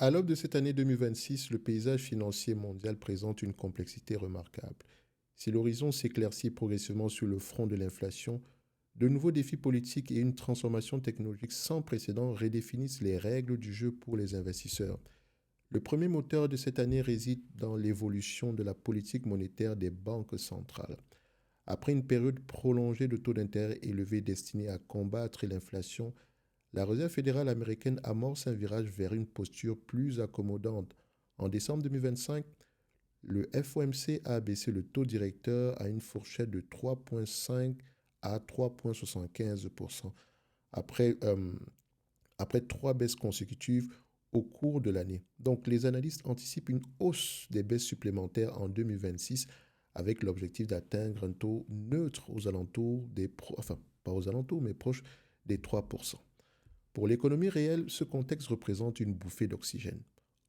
À l'aube de cette année 2026, le paysage financier mondial présente une complexité remarquable. Si l'horizon s'éclaircit progressivement sur le front de l'inflation, de nouveaux défis politiques et une transformation technologique sans précédent redéfinissent les règles du jeu pour les investisseurs. Le premier moteur de cette année réside dans l'évolution de la politique monétaire des banques centrales. Après une période prolongée de taux d'intérêt élevés destinés à combattre l'inflation, la Réserve fédérale américaine amorce un virage vers une posture plus accommodante. En décembre 2025, le FOMC a abaissé le taux directeur à une fourchette de 3,5 à 3,75% après, après trois baisses consécutives au cours de l'année. Donc les analystes anticipent une hausse des baisses supplémentaires en 2026 avec l'objectif d'atteindre un taux neutre aux alentours enfin pas aux alentours, mais proche des 3%. Pour l'économie réelle, ce contexte représente une bouffée d'oxygène.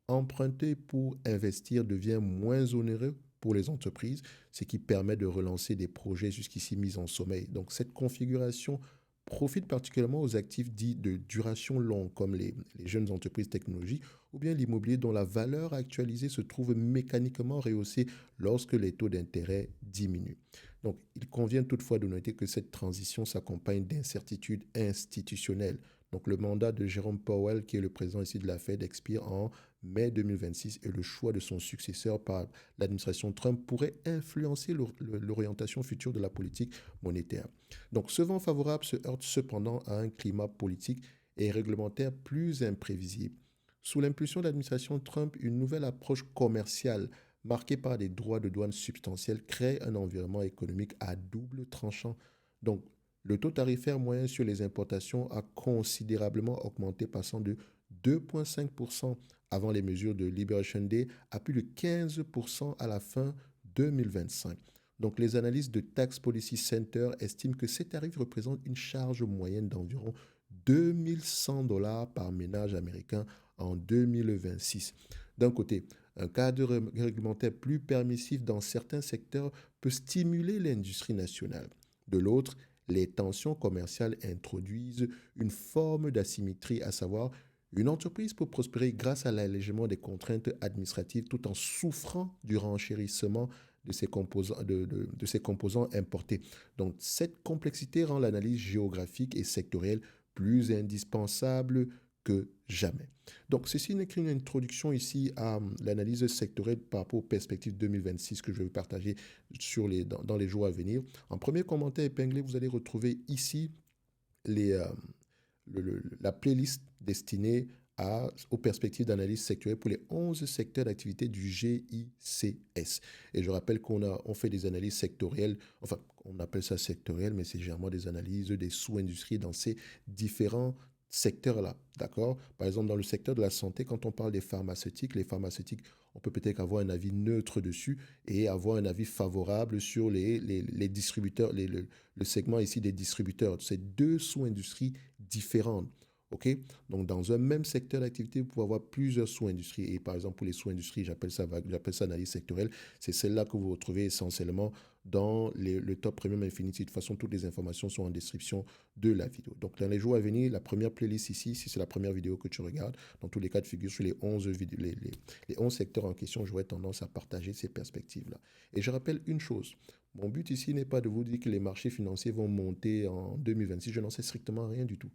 Emprunter pour investir devient moins onéreux pour les entreprises, ce qui permet de relancer des projets jusqu'ici mis en sommeil. Donc cette configuration profite particulièrement aux actifs dits de duration longue, comme les jeunes entreprises technologiques, ou bien l'immobilier dont la valeur actualisée se trouve mécaniquement rehaussée lorsque les taux d'intérêt diminuent. Donc il convient toutefois de noter que cette transition s'accompagne d'incertitudes institutionnelles. Donc le mandat de Jérôme Powell, qui est le président ici de la Fed, expire en mai 2026 et le choix de son successeur par l'administration Trump pourrait influencer l'orientation future de la politique monétaire. Donc ce vent favorable se heurte cependant à un climat politique et réglementaire plus imprévisible. Sous l'impulsion de l'administration Trump, une nouvelle approche commerciale marquée par des droits de douane substantiels crée un environnement économique à double tranchant. Donc le taux tarifaire moyen sur les importations a considérablement augmenté, passant de 2,5% avant les mesures de Liberation Day à plus de 15% à la fin 2025. Donc, les analystes de Tax Policy Center estiment que ces tarifs représentent une charge moyenne d'environ 2 100 $ par ménage américain en 2026. D'un côté, un cadre réglementaire plus permissif dans certains secteurs peut stimuler l'industrie nationale. De l'autre, les tensions commerciales introduisent une forme d'asymétrie, à savoir une entreprise peut prospérer grâce à l'allègement des contraintes administratives tout en souffrant du renchérissement de ses composants importés. Donc cette complexité rend l'analyse géographique et sectorielle plus indispensable que jamais. Donc ceci n'est qu'une introduction ici à l'analyse sectorielle par rapport aux perspectives 2026 que je vais partager dans les jours à venir. En premier commentaire épinglé, vous allez retrouver ici les, la playlist destinée aux perspectives d'analyse sectorielle pour les 11 secteurs d'activité du GICS. Et je rappelle on fait des analyses sectorielles, enfin, on appelle ça sectoriel, mais c'est généralement des analyses des sous-industries dans ces différents secteurs-là. D'accord? Par exemple, dans le secteur de la santé, quand on parle des pharmaceutiques, les pharmaceutiques, on peut peut-être avoir un avis neutre dessus et avoir un avis favorable sur les distributeurs, le segment ici des distributeurs. C'est deux sous-industries différentes. OK? Donc, dans un même secteur d'activité, vous pouvez avoir plusieurs sous-industries. Et par exemple, pour les sous-industries, j'appelle ça analyse sectorielle. C'est celle-là que vous retrouvez essentiellement dans le Top Premium Infinity. De toute façon, toutes les informations sont en description de la vidéo. Donc, dans les jours à venir, la première playlist ici, si c'est la première vidéo que tu regardes, dans tous les cas de figure, sur les 11, les 11 secteurs en question, j'aurais tendance à partager ces perspectives-là. Et je rappelle une chose. Mon but ici n'est pas de vous dire que les marchés financiers vont monter en 2026. Je n'en sais strictement rien du tout.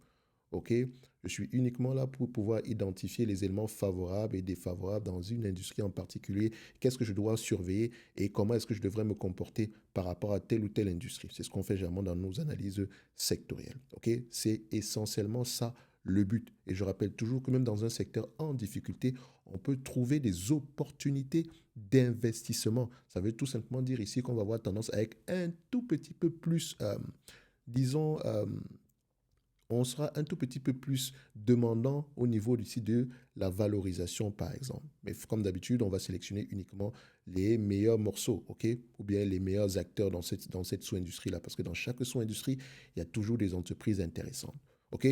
OK? Je suis uniquement là pour pouvoir identifier les éléments favorables et défavorables dans une industrie en particulier. Qu'est-ce que je dois surveiller et comment est-ce que je devrais me comporter par rapport à telle ou telle industrie? C'est ce qu'on fait généralement dans nos analyses sectorielles. OK? C'est essentiellement ça le but. Et je rappelle toujours que même dans un secteur en difficulté, on peut trouver des opportunités d'investissement. Ça veut tout simplement dire ici qu'on va avoir tendance à être un tout petit peu plus, disons, on sera un tout petit peu plus demandant au niveau ici de la valorisation, par exemple. Mais comme d'habitude, on va sélectionner uniquement les meilleurs morceaux, OK? Ou bien les meilleurs acteurs dans cette sous-industrie-là. Parce que dans chaque sous-industrie, il y a toujours des entreprises intéressantes, OK?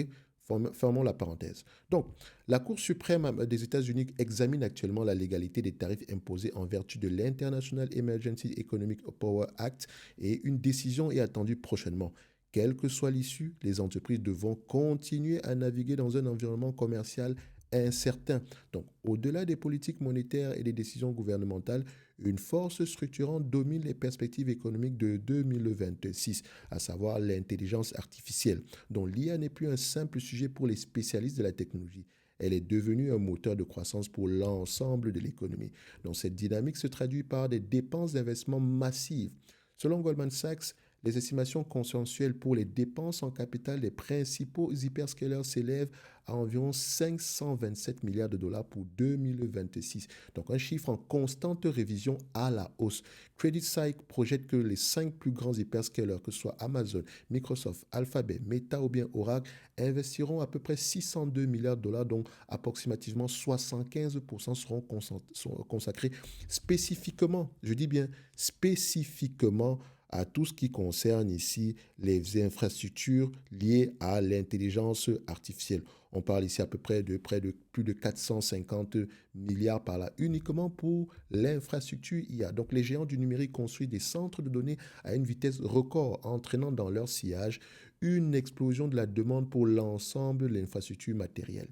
Fermons la parenthèse. Donc, la Cour suprême des États-Unis examine actuellement la légalité des tarifs imposés en vertu de l'International Emergency Economic Power Act et une décision est attendue prochainement. Quelle que soit l'issue, les entreprises devront continuer à naviguer dans un environnement commercial incertain. Donc, au-delà des politiques monétaires et des décisions gouvernementales, une force structurante domine les perspectives économiques de 2026, à savoir l'intelligence artificielle, dont l'IA n'est plus un simple sujet pour les spécialistes de la technologie. Elle est devenue un moteur de croissance pour l'ensemble de l'économie. Donc cette dynamique se traduit par des dépenses d'investissement massives. Selon Goldman Sachs, les estimations consensuelles pour les dépenses en capital des principaux hyperscalers s'élèvent à environ 527 milliards de dollars pour 2026. Donc un chiffre en constante révision à la hausse. CreditSight projette que les 5 plus grands hyperscalers, que ce soit Amazon, Microsoft, Alphabet, Meta ou bien Oracle, investiront à peu près 602 milliards de dollars, dont approximativement 75% seront consacrés spécifiquement, je dis bien spécifiquement, à tout ce qui concerne ici les infrastructures liées à l'intelligence artificielle. On parle ici à peu près de près de plus de 450 milliards par là, uniquement pour l'infrastructure IA. Donc les géants du numérique construisent des centres de données à une vitesse record, entraînant dans leur sillage une explosion de la demande pour l'ensemble de l'infrastructure matérielle.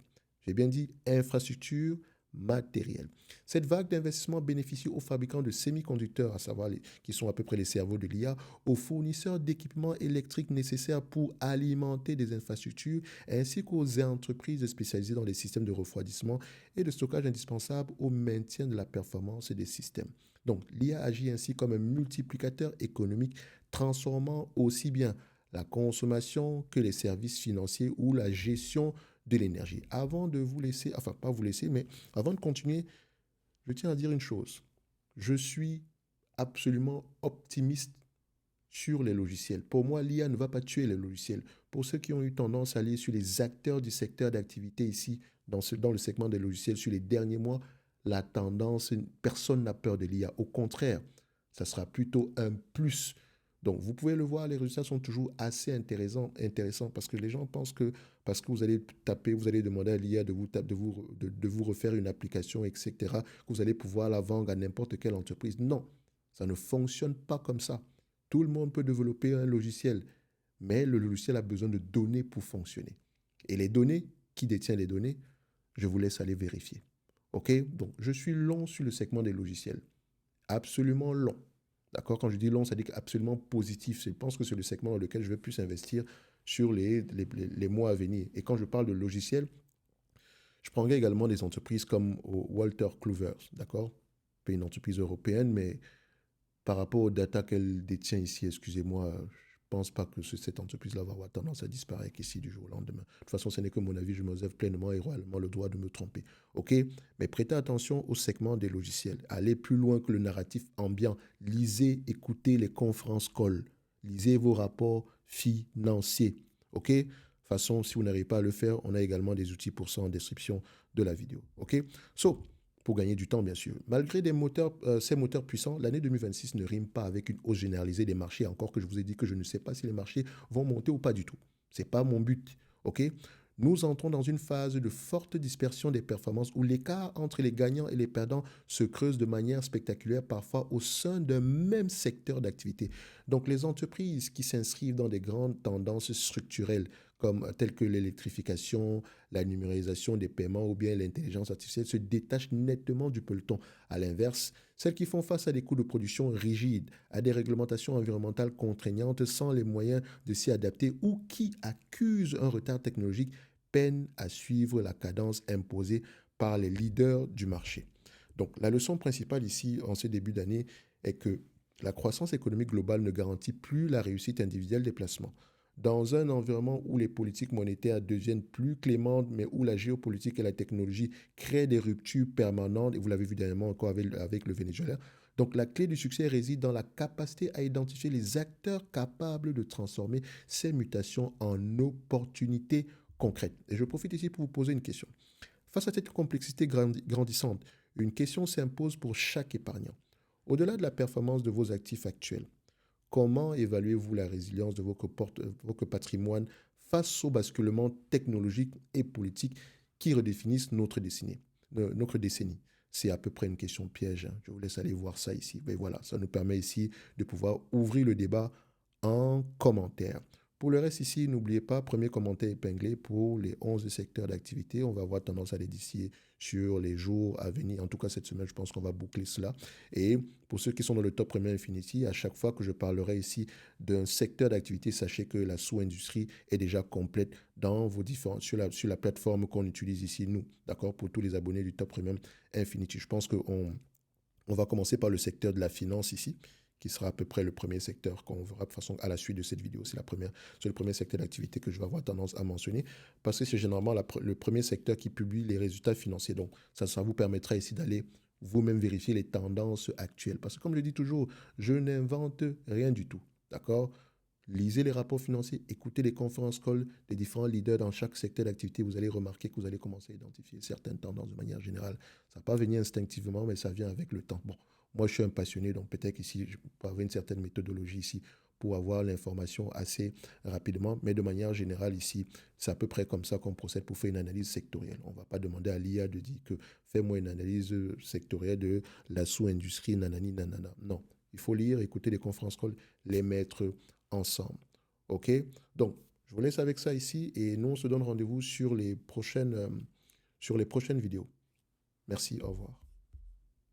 J'ai bien dit infrastructure matérielle. Cette vague d'investissement bénéficie aux fabricants de semi-conducteurs, à savoir qui sont à peu près les cerveaux de l'IA, aux fournisseurs d'équipements électriques nécessaires pour alimenter des infrastructures, ainsi qu'aux entreprises spécialisées dans les systèmes de refroidissement et de stockage indispensables au maintien de la performance des systèmes. Donc l'IA agit ainsi comme un multiplicateur économique, transformant aussi bien la consommation que les services financiers ou la gestion de l'énergie. Avant de vous laisser, enfin pas vous laisser, mais avant de continuer, je tiens à dire une chose. Je suis absolument optimiste sur les logiciels. Pour moi, l'IA ne va pas tuer les logiciels. Pour ceux qui ont eu tendance à aller sur les acteurs du secteur d'activité ici, dans le segment des logiciels, sur les derniers mois, la tendance, personne n'a peur de l'IA. Au contraire, ça sera plutôt un plus. Donc, vous pouvez le voir, les résultats sont toujours assez intéressants parce que les gens pensent que parce que vous allez taper, vous allez demander à l'IA de vous refaire une application, etc., que vous allez pouvoir la vendre à n'importe quelle entreprise. Non, ça ne fonctionne pas comme ça. Tout le monde peut développer un logiciel, mais le logiciel a besoin de données pour fonctionner. Et les données, qui détient les données, je vous laisse aller vérifier. OK? Donc, je suis long sur le segment des logiciels. Absolument long. D'accord? Quand je dis long, ça dit absolument positif. Je pense que c'est le segment dans lequel je vais plus investir sur les mois à venir. Et quand je parle de logiciels, je prendrai également des entreprises comme Walter Clouvers, d'accord? Une entreprise européenne, mais par rapport aux data qu'elle détient ici, excusez-moi, je ne pense pas que cette entreprise-là va avoir tendance à disparaître ici du jour au lendemain. De toute façon, ce n'est que mon avis, je me réserve pleinement et royalement le droit de me tromper. OK? Mais prêtez attention au segment des logiciels. Allez plus loin que le narratif ambiant. Lisez, écoutez les conférences call. Lisez vos rapports financiers. OK? De toute façon, si vous n'arrivez pas à le faire, on a également des outils pour ça en description de la vidéo. OK? So, pour gagner du temps, bien sûr. Malgré ces moteurs puissants, l'année 2026 ne rime pas avec une hausse généralisée des marchés, encore que je vous ai dit que je ne sais pas si les marchés vont monter ou pas du tout. Ce n'est pas mon but. OK? Nous entrons dans une phase de forte dispersion des performances où l'écart entre les gagnants et les perdants se creuse de manière spectaculaire, parfois au sein d'un même secteur d'activité. Donc les entreprises qui s'inscrivent dans des grandes tendances structurelles, comme telles que l'électrification, la numérisation des paiements ou bien l'intelligence artificielle, se détachent nettement du peloton. À l'inverse, celles qui font face à des coûts de production rigides, à des réglementations environnementales contraignantes sans les moyens de s'y adapter ou qui accusent un retard technologique peinent à suivre la cadence imposée par les leaders du marché. Donc la leçon principale ici, en ce début d'année, est que la croissance économique globale ne garantit plus la réussite individuelle des placements. Dans un environnement où les politiques monétaires deviennent plus clémentes, mais où la géopolitique et la technologie créent des ruptures permanentes, et vous l'avez vu dernièrement encore avec le Venezuela, donc la clé du succès réside dans la capacité à identifier les acteurs capables de transformer ces mutations en opportunités concrètes. Et je profite ici pour vous poser une question. Face à cette complexité grandissante, une question s'impose pour chaque épargnant. Au-delà de la performance de vos actifs actuels, comment évaluez-vous la résilience de votre patrimoine face aux basculements technologiques et politiques qui redéfinissent notre décennie? C'est à peu près une question piège, hein. Je vous laisse aller voir ça ici. Mais voilà, ça nous permet ici de pouvoir ouvrir le débat en commentaire. Pour le reste ici, n'oubliez pas, premier commentaire épinglé pour les 11 secteurs d'activité. On va avoir tendance à les distiller sur les jours à venir. En tout cas, cette semaine, je pense qu'on va boucler cela. Et pour ceux qui sont dans le top Premier Infinity, à chaque fois que je parlerai ici d'un secteur d'activité, sachez que la sous-industrie est déjà complète dans vos différents, sur la plateforme qu'on utilise ici, nous, d'accord, pour tous les abonnés du top Premium Infinity. Je pense qu'on va commencer par le secteur de la finance ici, qui sera à peu près le premier secteur qu'on verra de façon à la suite de cette vidéo. C'est le premier secteur d'activité que je vais avoir tendance à mentionner, parce que c'est généralement le premier secteur qui publie les résultats financiers. Donc, ça vous permettra ici d'aller vous-même vérifier les tendances actuelles. Parce que comme je dis toujours, je n'invente rien du tout. D'accord? Lisez les rapports financiers, écoutez les conférences calls des différents leaders dans chaque secteur d'activité. Vous allez remarquer que vous allez commencer à identifier certaines tendances de manière générale. Ça ne va pas venir instinctivement, mais ça vient avec le temps. Bon, moi, je suis un passionné, donc peut-être ici, je peux avoir une certaine méthodologie ici pour avoir l'information assez rapidement. Mais de manière générale, ici, c'est à peu près comme ça qu'on procède pour faire une analyse sectorielle. On ne va pas demander à l'IA de dire que fais-moi une analyse sectorielle de la sous-industrie, nanani, nanana. Non, il faut lire, écouter les conférences calls, les mettre ensemble. OK? Donc, je vous laisse avec ça ici et nous, on se donne rendez-vous sur les prochaines vidéos. Merci, au revoir.